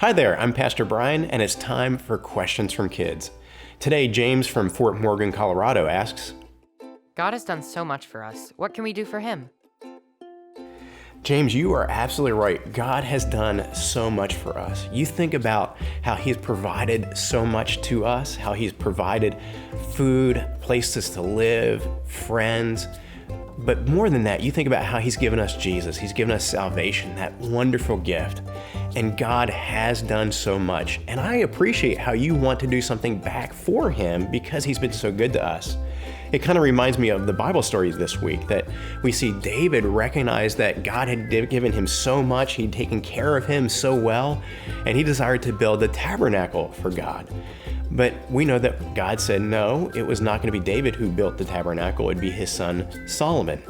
Hi there, I'm Pastor Brian, and it's time for Questions from Kids. Today, James from Fort Morgan, Colorado asks, God has done so much for us. What can we do for him? James, you are absolutely right. God has done so much for us. You think about how He's provided so much to us, how He's provided food, places to live, friends. But more than that, you think about how He's given us Jesus. He's given us salvation, that wonderful gift. And God has done so much. And I appreciate how you want to do something back for Him because He's been so good to us. It kind of reminds me of the Bible story this week that we see David recognize that God had given him so much, He'd taken care of him so well, and he desired to build a tabernacle for God. But we know that God said no, it was not going to be David who built the tabernacle, it'd be his son Solomon.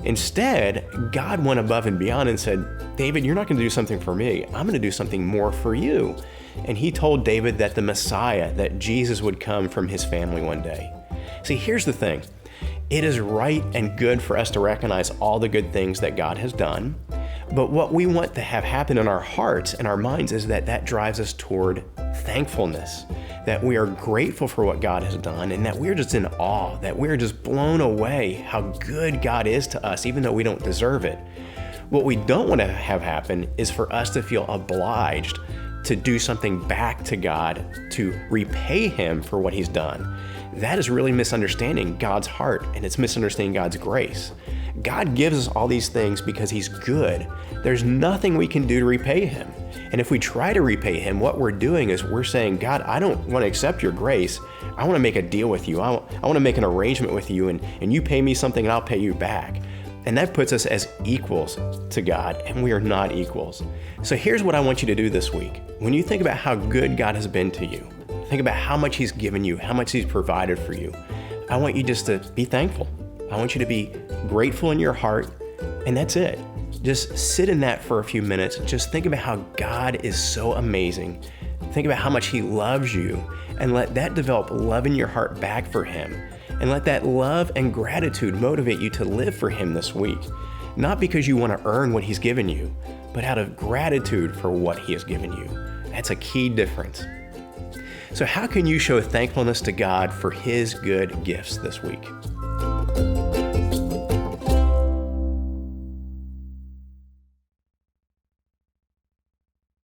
Instead, God went above and beyond and said, David, you're not going to do something for me. I'm going to do something more for you. And He told David that the Messiah, that Jesus would come from his family one day. See, here's the thing. It is right and good for us to recognize all the good things that God has done. But what we want to have happen in our hearts and our minds is that drives us toward thankfulness, that we are grateful for what God has done and that we're just in awe, that we're just blown away how good God is to us, even though we don't deserve it. What we don't want to have happen is for us to feel obliged to do something back to God to repay Him for what He's done. That is really misunderstanding God's heart, and it's misunderstanding God's grace. God gives us all these things because He's good. There's nothing we can do to repay Him. And if we try to repay Him, what we're doing is we're saying, God, I don't want to accept your grace. I want to make a deal with you. I want to make an arrangement with you, and you pay me something and I'll pay you back. And that puts us as equals to God, and we are not equals. So here's what I want you to do this week. When you think about how good God has been to you, think about how much He's given you, how much He's provided for you. I want you just to be thankful. I want you to be grateful in your heart, and that's it. Just sit in that for a few minutes. Just think about how God is so amazing. Think about how much He loves you, and let that develop love in your heart back for Him. And let that love and gratitude motivate you to live for Him this week. Not because you want to earn what He's given you, but out of gratitude for what He has given you. That's a key difference. So how can you show thankfulness to God for His good gifts this week?